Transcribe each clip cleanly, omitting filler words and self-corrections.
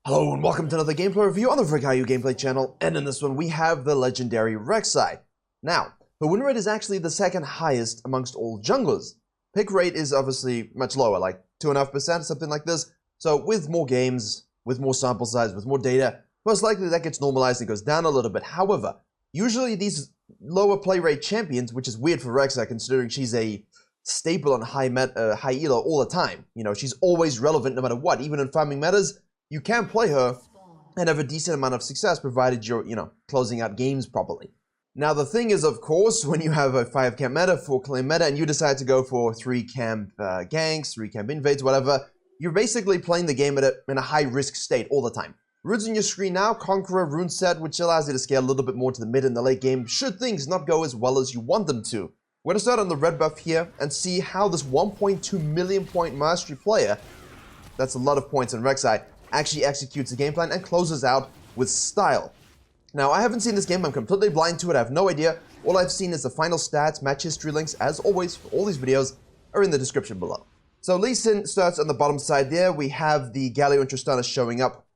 Hello and welcome to another gameplay review on the Virkayu gameplay channel, and in this one we have the legendary Rek'Sai. Now, the win rate is actually the second highest amongst all junglers. Pick rate is obviously much lower, like 2.5%, something like this. So with more games, with more sample size, with more data, most likely that gets normalized and goes down a little bit. However, usually these lower play rate champions, which is weird for Rek'Sai considering she's a staple on high elo all the time. You know, she's always relevant no matter what, even in farming metas. You can play her and have a decent amount of success provided you're, closing out games properly. Now the thing is, of course, when you have a 5-camp meta, 4-claim meta, and you decide to go for 3-camp ganks, 3-camp invades, whatever, you're basically playing the game in a high-risk state all the time. Runes on your screen now, Conqueror rune set, which allows you to scale a little bit more to the mid and the late game, should things not go as well as you want them to. We're going to start on the red buff here and see how this 1.2 million point mastery player, that's a lot of points in Rek'Sai, actually executes the game plan and closes out with style. Now, I haven't seen this game. I'm completely blind to it. I have no idea. All I've seen is the final stats. Match history links, as always, for all these videos are in the description below. So Lee Sin starts on the bottom side there. We have the Galio and Tristana showing up.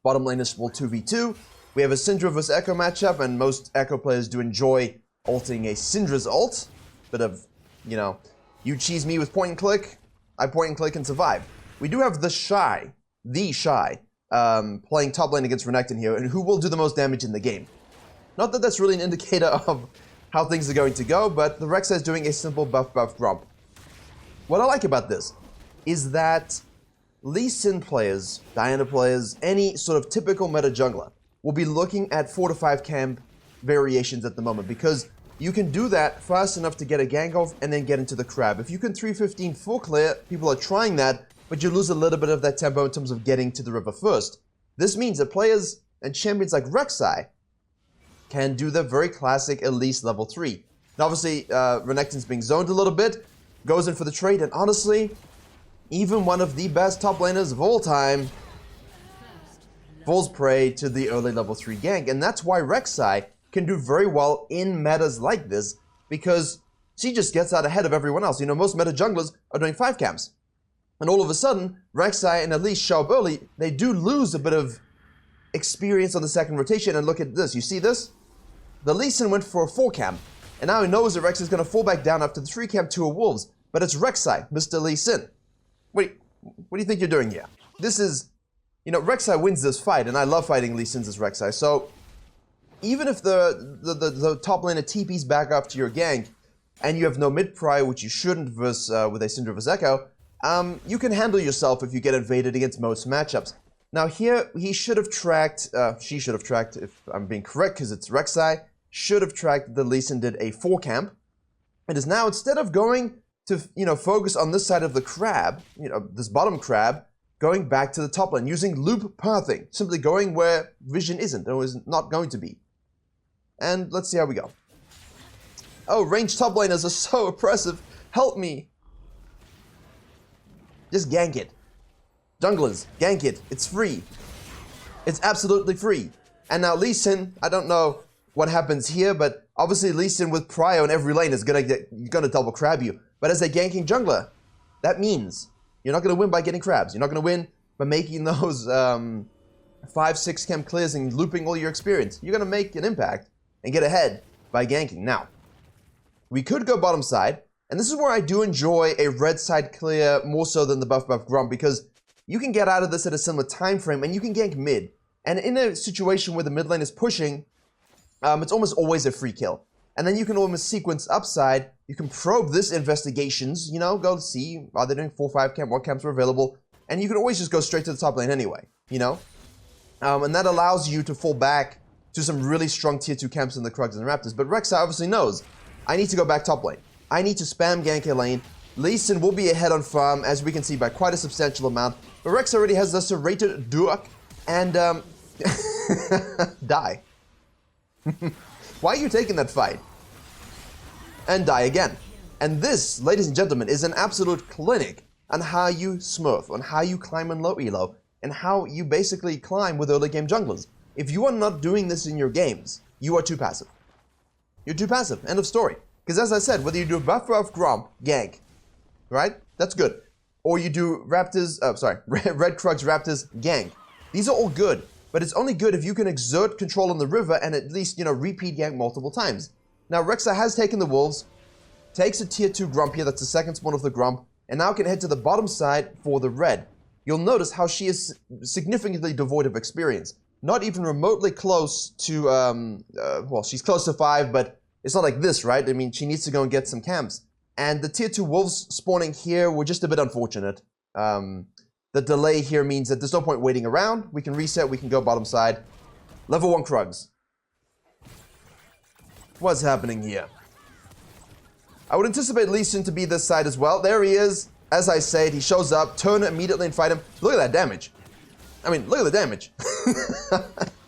Bottom lane is full 2v2. We have a Syndra vs Echo matchup, and most Echo players do enjoy ulting a Syndra's ult. Bit of, you cheese me with point and click, I point and click and survive. We do have the Shy, playing top lane against Renekton here, and who will do the most damage in the game. Not that that's really an indicator of how things are going to go, but the Rek'Sai is doing a simple buff grump. What I like about this is that Lee Sin players, Diana players, any sort of typical meta jungler will be looking at 4 to 5 camp variations at the moment, because you can do that fast enough to get a gank off and then get into the crab. If you can 315 full clear, people are trying that, but you lose a little bit of that tempo in terms of getting to the river first. This means that players and champions like Rek'Sai can do the very classic Elise level 3. Now obviously, Renekton's being zoned a little bit, goes in for the trade, and honestly, even one of the best top laners of all time falls prey to the early level 3 gank. And that's why Rek'Sai can do very well in metas like this, because she just gets out ahead of everyone else. Most meta junglers are doing 5 camps. And all of a sudden, Rek'Sai and Elise show up early. They do lose a bit of experience on the second rotation. And look at this. You see this? The Lee Sin went for a 4-camp. And now he knows that Rek'Sai is going to fall back down after the 3-camp to a Wolves. But it's Rek'Sai, Mr. Lee Sin. Wait, what do you think you're doing here? This is, Rek'Sai wins this fight. And I love fighting Lee Sins as Rek'Sai. So even if the top laner TP's back up to your gank, and you have no mid-pry, which you shouldn't with a Syndra vs Echo, you can handle yourself if you get invaded against most matchups. Now here, he should have tracked, she should have tracked, if I'm being correct, because it's Rek'Sai, should have tracked that Lee Sin did a 4-camp. It is now, instead of going to, focus on this side of the crab, this bottom crab, going back to the top lane, using loop pathing, simply going where vision isn't, or is not going to be. And let's see how we go. Oh, ranged top laners are so oppressive. Help me. Just gank it. Junglers, gank it. It's free. It's absolutely free. And now Lee Sin, I don't know what happens here, but obviously Lee Sin with prio in every lane is gonna double crab you. But as a ganking jungler, that means you're not gonna win by getting crabs. You're not gonna win by making those 5-6 camp clears and looping all your experience. You're gonna make an impact and get ahead by ganking. Now, we could go bottom side. And this is where I do enjoy a red side clear more so than the buff grump, because you can get out of this at a similar time frame and you can gank mid. And in a situation where the mid lane is pushing, it's almost always a free kill. And then you can almost sequence upside. You can probe this investigations, go see, are they doing 4-5 camp, what camps are available? And you can always just go straight to the top lane anyway, and that allows you to fall back to some really strong tier 2 camps in the Krugs and Raptors. But Rek'Sai obviously knows, I need to go back top lane. I need to spam gank a lane. Lee Sin will be ahead on farm, as we can see, by quite a substantial amount. But Rex already has the serrated duck and die. Why are you taking that fight? And die again. And this, ladies and gentlemen, is an absolute clinic on how you smurf, on how you climb in low elo, and how you basically climb with early game junglers. If you are not doing this in your games, you are too passive. You're too passive. End of story. Because as I said, whether you do buff grump, gank, right? That's good. Or you do Raptors, Red Krugs Raptors, gank. These are all good, but it's only good if you can exert control on the river and at least, repeat gank multiple times. Now, Rek'Sai has taken the wolves, takes a tier 2 Grump here, that's the second spawn of the Grump, and now can head to the bottom side for the red. You'll notice how she is significantly devoid of experience. Not even remotely close to, well, she's close to 5, but it's not like this, right? I mean, she needs to go and get some camps. And the tier 2 wolves spawning here were just a bit unfortunate. The delay here means that there's no point waiting around. We can reset, we can go bottom side. Level 1 Krugs. What's happening here? I would anticipate Lee Sin to be this side as well. There he is. As I said, he shows up, turn immediately and fight him. Look at that damage. I mean, look at the damage.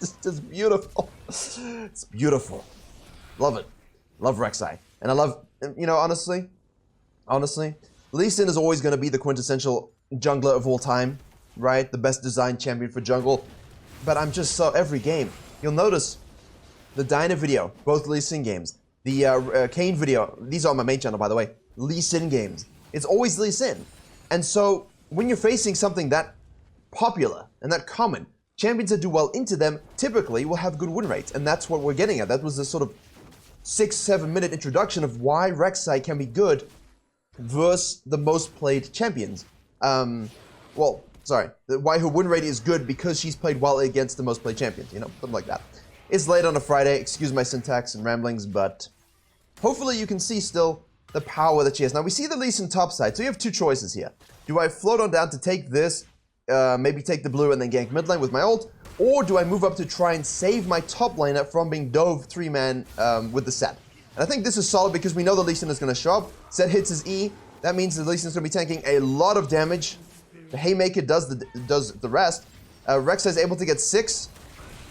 It's just beautiful. It's beautiful. Love it. Love Rek'Sai. And I love, honestly, Lee Sin is always going to be the quintessential jungler of all time, right? The best designed champion for jungle. But I'm just so, every game, you'll notice the Dyna video, both Lee Sin games. The Kane video, these are on my main channel, by the way. Lee Sin games. It's always Lee Sin. And so, when you're facing something that popular and that common, champions that do well into them typically will have good win rates. And that's what we're getting at. That was the sort of 6-7 minute introduction of why Rek'Sai can be good versus the most played champions. Well, sorry. Why her win rate is good because she's played well against the most played champions. Something like that. It's late on a Friday. Excuse my syntax and ramblings, but hopefully you can see still the power that she has. Now, we see the Lee Sin top side, so you have two choices here. Do I float on down to take this, maybe take the blue and then gank mid lane with my ult, or do I move up to try and save my top laner from being dove 3-man with the set? And I think this is solid because we know the Lee Sin is going to show up. Set hits his E. That means the Lee Sin is going to be tanking a lot of damage. The Haymaker does the rest. Rek'Sai is able to get 6.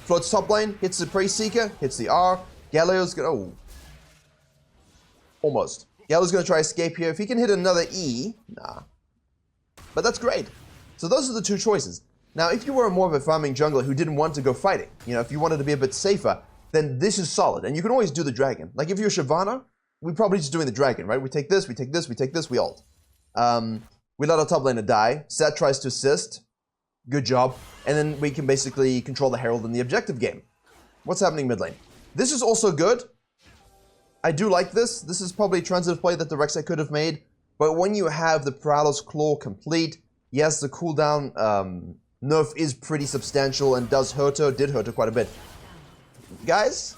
Floats top lane, hits the Praise Seeker, hits the R. Galio's going to... Oh. Almost. Galio's going to try escape here. If he can hit another E... Nah. But that's great. So those are the two choices. Now, if you were more of a farming jungler who didn't want to go fighting, if you wanted to be a bit safer, then this is solid. And you can always do the dragon. Like if you're Shyvana, we're probably just doing the dragon, right? We take this, we take this, we take this, we ult. We let our top laner die. Set tries to assist. Good job. And then we can basically control the Herald in the objective game. What's happening mid lane? This is also good. I do like this. This is probably a transitive play that the Rek'Sai could have made. But when you have the Prowler's Claw complete, yes, the cooldown nerf is pretty substantial and does hurt her, did hurt her quite a bit. Guys?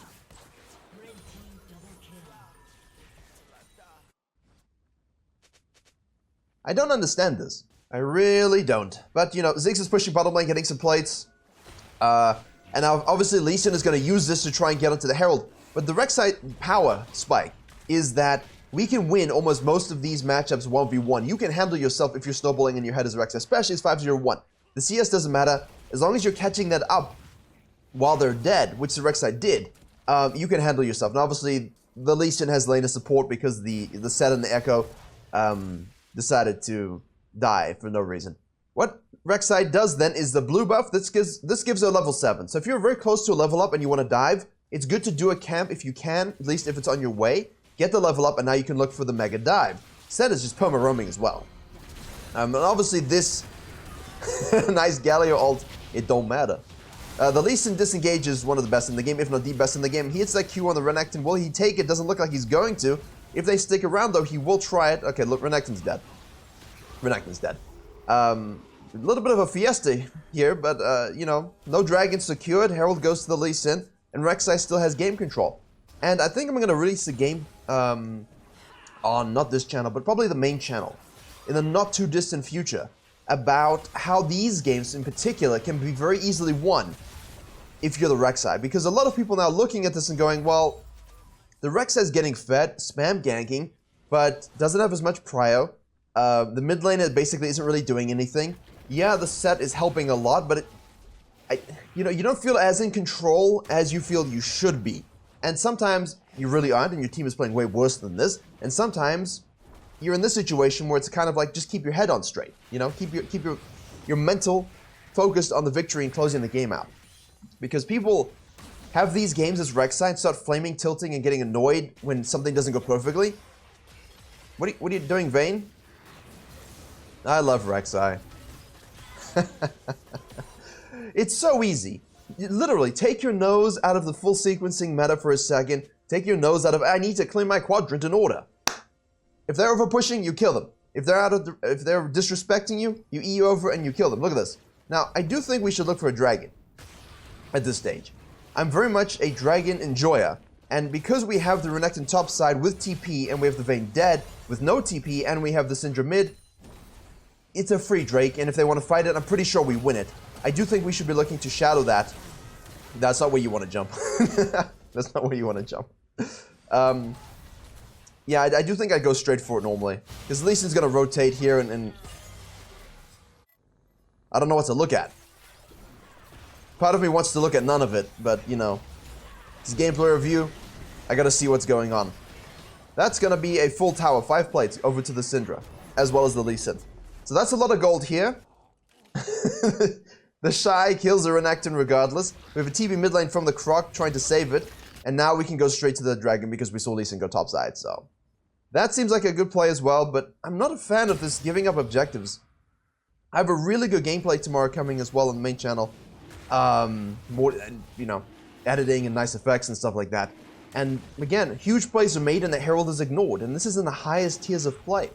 I don't understand this. I really don't. But, Ziggs is pushing bottom lane, getting some plates. And now, obviously, Lee Sin is going to use this to try and get onto the Herald. But the Rek'Sai power spike is that we can win almost most of these matchups 1v1. You can handle yourself if you're snowballing in your head as Rek'Sai, especially as 5-0-1. The CS doesn't matter. As long as you're catching that up while they're dead, which the Rek'Sai did, you can handle yourself. And obviously, the Lee Sin has laner support because the Set and the Echo decided to die for no reason. What Rek'Sai does then is the blue buff. This gives her level 7. So if you're very close to a level up and you want to dive, it's good to do a camp if you can, at least if it's on your way. Get the level up and now you can look for the mega dive. Set is just perma roaming as well. And obviously this nice Galio ult, it don't matter. The Lee Sin disengage is one of the best in the game, if not the best in the game. He hits that Q on the Renekton. Will he take it? Doesn't look like he's going to. If they stick around though, he will try it. Okay, look, Renekton's dead. Renekton's dead. A little bit of a fiesta here, but, no dragon secured. Herald goes to the Lee Sin, and Rek'Sai still has game control. And I think I'm going to release a game on not this channel, but probably the main channel in the not too distant future about how these games in particular can be very easily won if you're the Rek'Sai. Because a lot of people now looking at this and going, well, the Rek'Sai is getting fed, spam ganking, but doesn't have as much prio. The mid lane basically isn't really doing anything. Yeah, the Set is helping a lot, but you don't feel as in control as you feel you should be. And sometimes you really aren't, and your team is playing way worse than this. And sometimes you're in this situation where it's kind of like just keep your head on straight. Keep your mental focused on the victory and closing the game out. Because people have these games as Rek'Sai and start flaming, tilting, and getting annoyed when something doesn't go perfectly. What are you doing, Vayne? It's so easy. Literally, take your nose out of the full sequencing meta for a second. Take your nose out of, I need to clean my quadrant in order. If they're over pushing, you kill them. If they're disrespecting you, you E over and you kill them. Look at this. Now, I do think we should look for a dragon at this stage. I'm very much a dragon enjoyer. And because we have the Renekton top side with TP, and we have the Vayne dead with no TP, and we have the Syndra mid, it's a free Drake, and if they want to fight it, I'm pretty sure we win it. I do think we should be looking to shadow that. That's not where you want to jump. That's not where you want to jump. Yeah, I do think I'd go straight for it normally. Because Lee Sin's going to rotate here, and I don't know what to look at. Part of me wants to look at none of it, but, you know, it's gameplay review. I got to see what's going on. That's going to be a full tower, 5 plates, over to the Syndra, as well as the Lee Sin. So that's a lot of gold here. The Shy kills the Renekton regardless. We have a TP mid lane from the Croc trying to save it. And now we can go straight to the Dragon because we saw Lee Sin go topside, so. That seems like a good play as well, but I'm not a fan of this giving up objectives. I have a really good gameplay tomorrow coming as well on the main channel. More, you know, editing and nice effects and stuff like that. And again, huge plays are made and the Herald is ignored, and this is in the highest tiers of play.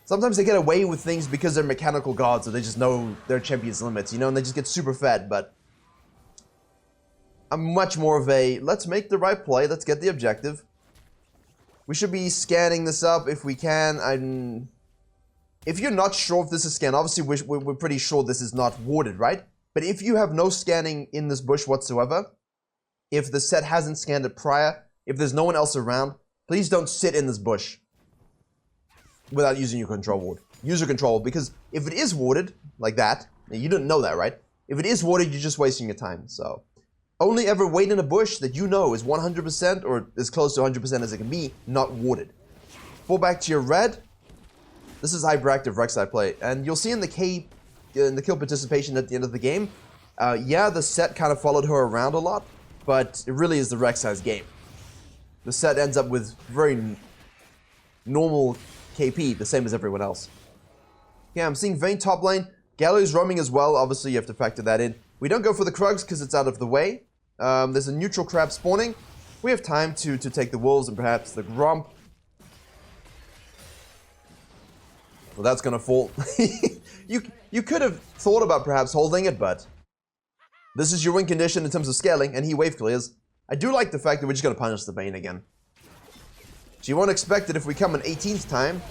Sometimes they get away with things because they're mechanical gods, or they just know their champion's limits, you know, and they just get super fed, but I'm much more of a, let's make the right play, let's get the objective. We should be scanning this up if we can. If you're not sure if this is scanned, obviously we're pretty sure this is not warded, right? But if you have no scanning in this bush whatsoever, if the set hasn't scanned it prior, if there's no one else around, please don't sit in this bush without using your control ward. Use your control, because if it is warded, like that, you didn't know that, right? If it is warded, you're just wasting your time, so. Only ever wait in a bush that you know is 100% or as close to 100% as it can be, not warded. Fall back to your red. This is hyperactive Rek'Sai play, and you'll see in the kill participation at the end of the game, yeah, the set kind of followed her around a lot, but it really is the Rek'Sai's game. The set ends up with very normal KP, the same as everyone else. Yeah, I'm seeing Vayne top lane. Galio's roaming as well, obviously you have to factor that in. We don't go for the Krugs because it's out of the way. There's a neutral crab spawning. We have time to take the wolves and perhaps the Gromp. Well, that's gonna fall. You could have thought about perhaps holding it, but this is your win condition in terms of scaling, and he wave clears. I do like the fact that we're just gonna punish the Vayne again. So you won't expect it if we come an 18th time.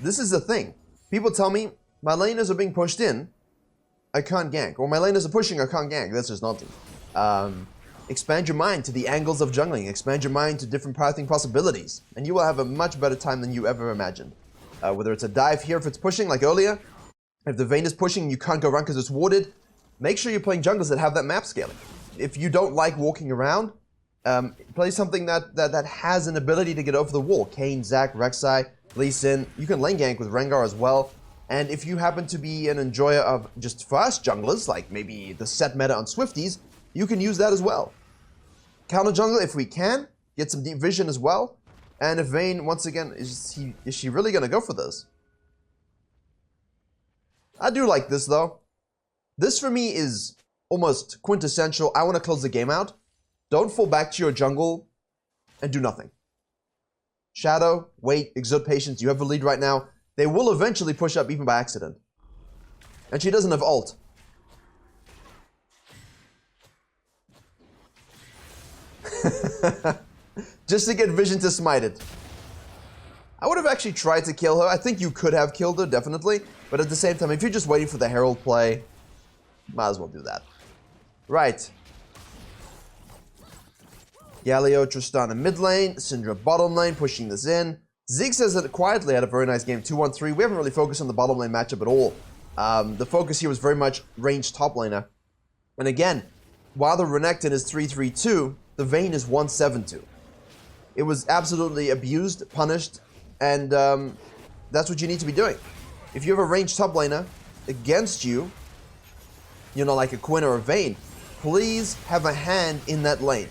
This is the thing. People tell me, my laners are being pushed in, I can't gank. Or my laners are pushing, I can't gank. That's just nonsense. Expand your mind to the angles of jungling. Expand your mind to different pathing possibilities. And you will have a much better time than you ever imagined. Whether it's a dive here if it's pushing, like earlier. If the Vayne is pushing, you can't go around because it's warded. Make sure you're playing junglers that have that map scaling. If you don't like walking around, play something that has an ability to get over the wall. Kayn, Zac, Rek'Sai, Lee Sin. You can lane gank with Rengar as well. And if you happen to be an enjoyer of just fast junglers, like maybe the set meta on Swifties, you can use that as well. Counter jungle if we can. Get some deep vision as well. And if Vayne, once again, is she really going to go for this? I do like this though. This for me is almost quintessential. I want to close the game out. Don't fall back to your jungle and do nothing. Shadow, wait, exert patience. You have a lead right now. They will eventually push up even by accident. And she doesn't have ult. Just to get vision to smite it. I would have actually tried to kill her. I think you could have killed her, definitely. But at the same time, if you're just waiting for the Herald play, might as well do that. Right. Galio, Tristana mid lane, Syndra bottom lane, pushing this in. Ziggs says that quietly had a very nice game, 2-1-3. We haven't really focused on the bottom lane matchup at all. The focus here was very much ranged top laner. And again, while the Renekton is 3-3-2, the Vayne is 1-7-2. It was absolutely abused, punished, and that's what you need to be doing. If you have a ranged top laner against you, you know, like a Quinn or a Vayne, please have a hand in that lane.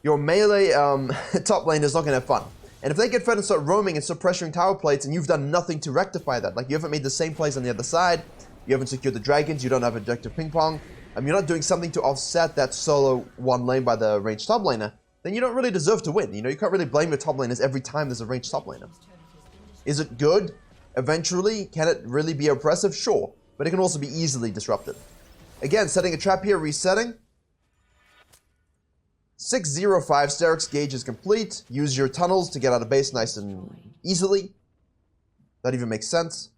your melee top lane is not going to have fun. And if they get fed and start roaming and start pressuring tower plates and you've done nothing to rectify that, like you haven't made the same plays on the other side, you haven't secured the dragons, you don't have objective ping pong, you're not doing something to offset that solo one lane by the ranged top laner, then you don't really deserve to win. You know, you can't really blame your top laners every time there's a ranged top laner. Is it good? Eventually, can it really be oppressive? Sure, but it can also be easily disrupted. Again, setting a trap here, resetting. 605, Steric's gauge is complete. Use your tunnels to get out of base nice and easily. That even makes sense.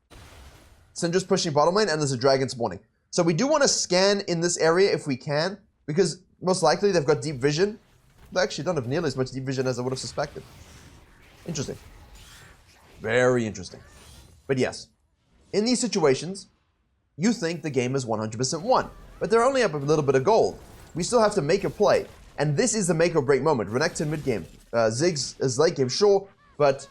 Syndra's pushing bottom lane, and there's a dragon spawning. So we do want to scan in this area if we can, because most likely they've got deep vision. They actually don't have nearly as much deep vision as I would have suspected. Interesting. Very interesting. But yes, in these situations, you think the game is 100% won, but they're only up a little bit of gold. We still have to make a play. And this is the make or break moment. Renekton mid game. Ziggs is late game, sure, but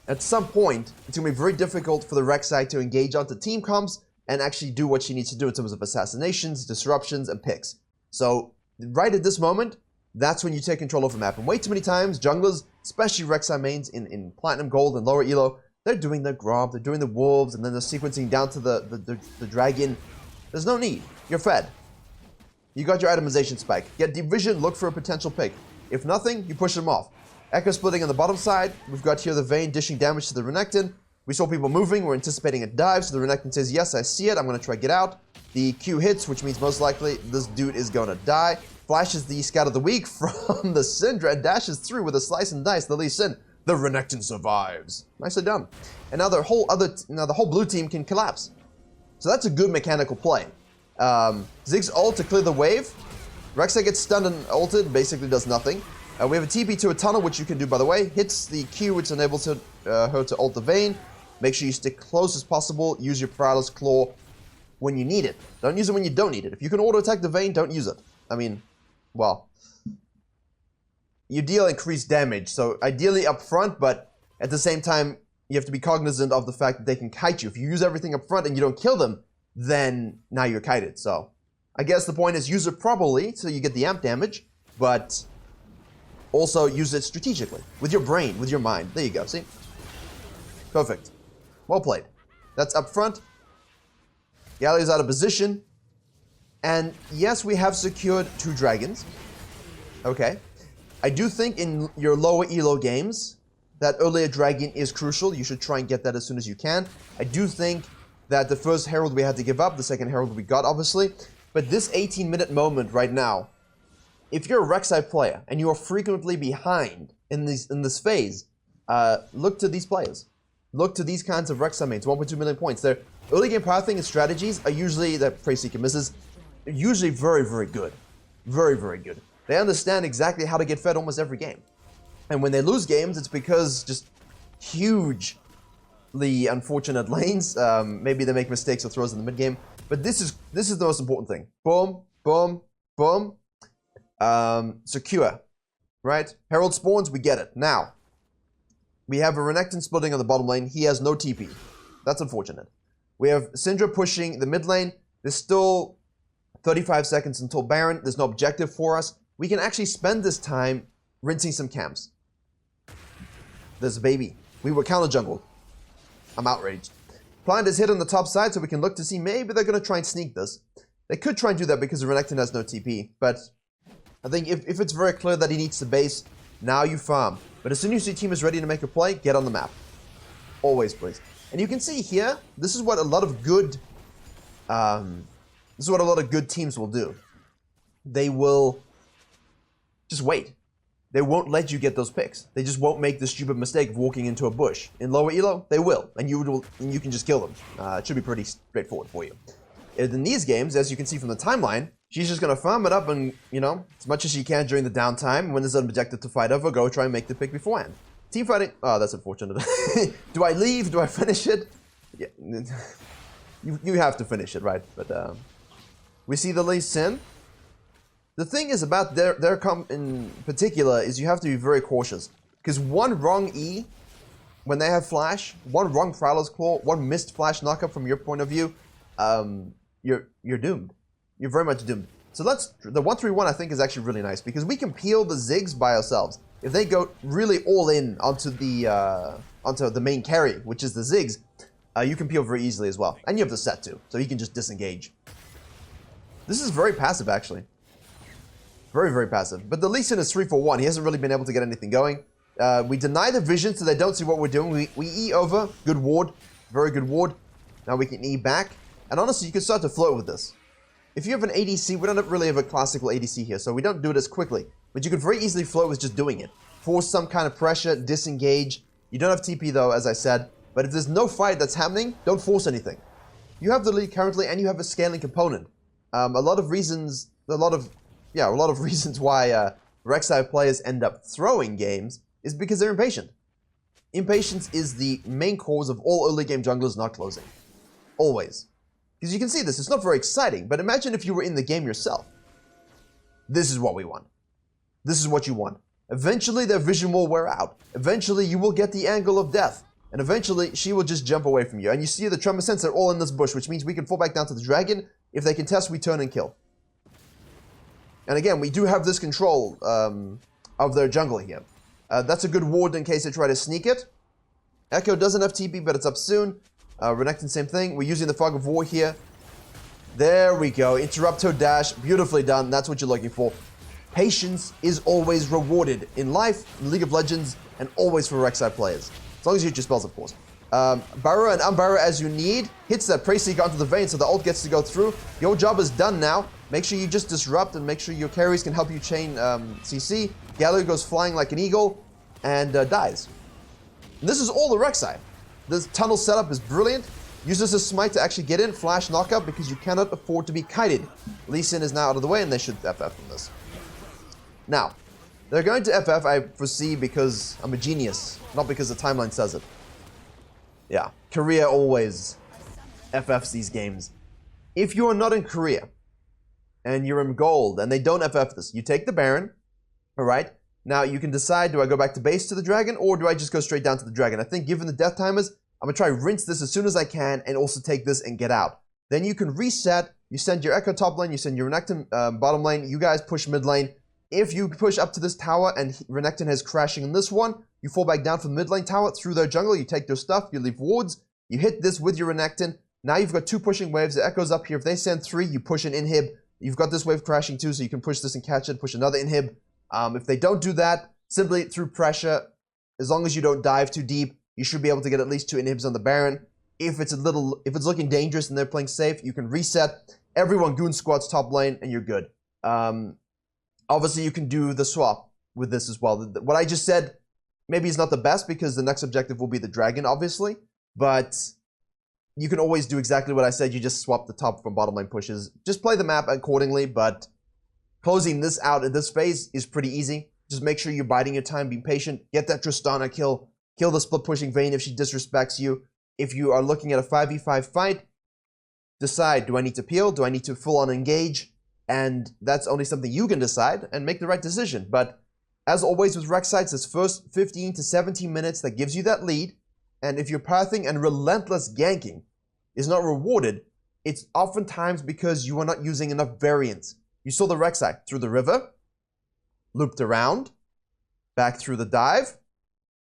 at some point, it's going to be very difficult for the Rek'Sai to engage onto team comps and actually do what she needs to do in terms of assassinations, disruptions, and picks. So, right at this moment, that's when you take control of the map. And way too many times, junglers, especially Rek'Sai mains in Platinum Gold and lower Elo, they're doing their Gromp, they're doing the Wolves, and then they're sequencing down to the Dragon. There's no need. You're fed. You got your itemization spike. Get deep vision, look for a potential pick. If nothing, you push them off. Echo splitting on the bottom side. We've got here the Vayne dishing damage to the Renekton. We saw people moving. We're anticipating a dive. So the Renekton says, yes, I see it. I'm going to try to get out. The Q hits, which means most likely this dude is going to die. Flashes the Scout of the Week from the Syndra and dashes through with a slice and dice. The Lee Sin. The Renekton survives. Nicely done. And now the whole blue team can collapse. So that's a good mechanical play. Ziggs ult to clear the wave. Rek'Sai gets stunned and ulted, basically does nothing. We have a TP to a tunnel, which you can do by the way. Hits the Q, which enables her to ult the Vayne. Make sure you stick close as possible. Use your Paralysis Claw when you need it. Don't use it when you don't need it. If you can auto attack the Vayne, don't use it. I mean, well, you deal increased damage, so ideally up front, but at the same time, you have to be cognizant of the fact that they can kite you. If you use everything up front and you don't kill them, then now you're kited. So I guess the point is use it properly so you get the amp damage, but also use it strategically with your brain, with your mind. There you go. See? Perfect. Well played. That's up front. Gallia's out of position. And yes, we have secured 2 dragons. Okay. I do think in your lower elo games that earlier dragon is crucial. You should try and get that as soon as you can. I do think that the first Herald we had to give up, the second Herald we got, obviously. But this 18-minute moment right now, if you're a Rek'Sai player and you are frequently behind in this phase, look to these players. Look to these kinds of Rek'Sai mains, 1.2 million points. Their early game pathing and strategies are usually, that Prey Seeker misses, usually very, very good. Very, very good. They understand exactly how to get fed almost every game. And when they lose games, it's because just hugely unfortunate lanes. Maybe they make mistakes or throws in the mid game. But this is the most important thing. Boom, boom, boom. Secure, right? Herald spawns, we get it. Now, we have a Renekton splitting on the bottom lane. He has no TP. That's unfortunate. We have Syndra pushing the mid lane. There's still 35 seconds until Baron. There's no objective for us. We can actually spend this time rinsing some camps. There's a baby. We were counter jungle. I'm outraged. Plant is hit on the top side, so we can look to see maybe they're going to try and sneak this. They could try and do that because the Renekton has no TP, but I think if it's very clear that he needs the base, now you farm. But as soon as your team is ready to make a play, get on the map. Always, please. And you can see here, this is what a lot of good teams will do. They will just wait. They won't let you get those picks. They just won't make the stupid mistake of walking into a bush. In lower elo, they will, and you can just kill them. It should be pretty straightforward for you. In these games, as you can see from the timeline, she's just going to farm it up and, you know, as much as she can during the downtime. When there's an objective to fight over, go try and make the pick beforehand. Team fighting, oh, that's unfortunate. Do I leave? Do I finish it? Yeah, you have to finish it, right? But we see the Lee Sin. The thing is about their comp in particular is you have to be very cautious. Because one wrong E, when they have flash, one wrong Prowler's Claw, one missed flash knockup from your point of view, you're doomed. You're very much doomed. So the 1-3-1 I think is actually really nice because we can peel the Ziggs by ourselves. If they go really all in onto the main carry, which is the Ziggs, you can peel very easily as well. And you have the set too, so you can just disengage. This is very passive actually. Very, very passive. But the Lee Sin is 3-4-1. He hasn't really been able to get anything going. We deny the vision so they don't see what we're doing. We E over. Good ward. Very good ward. Now we can E back. And honestly, you can start to float with this. If you have an ADC, we don't really have a classical ADC here, so we don't do it as quickly. But you can very easily float with just doing it. Force some kind of pressure, disengage. You don't have TP though, as I said. But if there's no fight that's happening, don't force anything. You have the lead currently, and you have a scaling component. A lot of reasons why Rek'Sai players end up throwing games is because they're impatient. Impatience is the main cause of all early game junglers not closing. Always. Because you can see this, it's not very exciting, but imagine if you were in the game yourself. This is what we want. This is what you want. Eventually their vision will wear out. Eventually you will get the angle of death. And eventually she will just jump away from you. And you see the Tremor Sense, they're all in this bush, which means we can fall back down to the dragon. If they contest, we turn and kill. And again, we do have this control of their jungle here. That's a good ward in case they try to sneak it. Echo doesn't have TP, but it's up soon. Renekton, same thing. We're using the Fog of War here. There we go. Interrupto dash. Beautifully done. That's what you're looking for. Patience is always rewarded in life, in League of Legends, and always for Rek'Sai players. As long as you hit your spells, of course. Burrow and Unburrow as you need. Hits that Prey Seeker onto the Vayne so the ult gets to go through. Your job is done now. Make sure you just disrupt and make sure your carries can help you chain CC. Galio goes flying like an eagle and dies. And this is all the Rek'Sai. This tunnel setup is brilliant. Use this as smite to actually get in, flash knockup because you cannot afford to be kited. Lee Sin is now out of the way and they should FF from this. Now, they're going to FF, I foresee, because I'm a genius, not because the timeline says it. Yeah, Korea always FFs these games. If you are not in Korea and you're in gold and they don't FF this, you take the Baron, alright? Now, you can decide, do I go back to base to the dragon, or do I just go straight down to the dragon? I think given the death timers, I'm going to try rinse this as soon as I can, and also take this and get out. Then you can reset, you send your Echo top lane, you send your Renekton bottom lane, you guys push mid lane. If you push up to this tower and Renekton is crashing in this one, you fall back down from the mid lane tower through their jungle, you take their stuff, you leave wards, you hit this with your Renekton. Now you've got two pushing waves, the Echo's up here. If they send three, you push an inhib. You've got this wave crashing too, so you can push this and catch it, push another inhib. If they don't do that, simply through pressure, as long as you don't dive too deep, you should be able to get at least two inhibs on the Baron. If it's looking dangerous and they're playing safe, you can reset. Everyone goon squats top lane and you're good. Obviously, you can do the swap with this as well. What I just said maybe is not the best because the next objective will be the dragon, obviously. But you can always do exactly what I said. You just swap the top from bottom lane pushes. Just play the map accordingly, but closing this out in this phase is pretty easy. Just make sure you're biding your time, being patient. Get that Tristana kill. Kill the split pushing Vayne if she disrespects you. If you are looking at a 5v5 fight, decide, do I need to peel? Do I need to full on engage? And that's only something you can decide and make the right decision. But as always with Rek'Sai, it's this first 15 to 17 minutes that gives you that lead. And if your pathing and relentless ganking is not rewarded, it's oftentimes because you are not using enough variance. You saw the Rek'Sai through the river, looped around, back through the dive,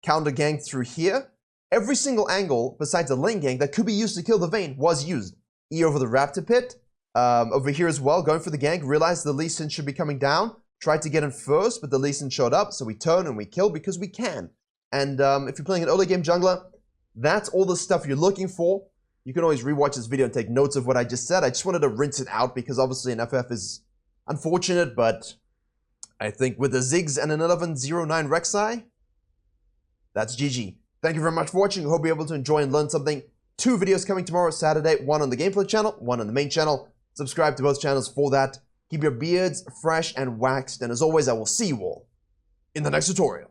counter gank through here. Every single angle besides the lane gank that could be used to kill the Vayne was used. E over the Raptor Pit, over here as well, going for the gank, realized the Lee Sin should be coming down, tried to get in first, but the Lee Sin showed up, so we turn and we kill because we can. And if you're playing an early game jungler, that's all the stuff you're looking for. You can always rewatch this video and take notes of what I just said. I just wanted to rinse it out because obviously an FF is unfortunate, but I think with the Ziggs and an 1109 Rek'Sai, that's GG. Thank you very much for watching. I hope you're able to enjoy and learn something. 2 videos coming tomorrow, Saturday. 1 on the gameplay channel, 1 on the main channel. Subscribe to both channels for that. Keep your beards fresh and waxed. And as always, I will see you all in the next tutorial.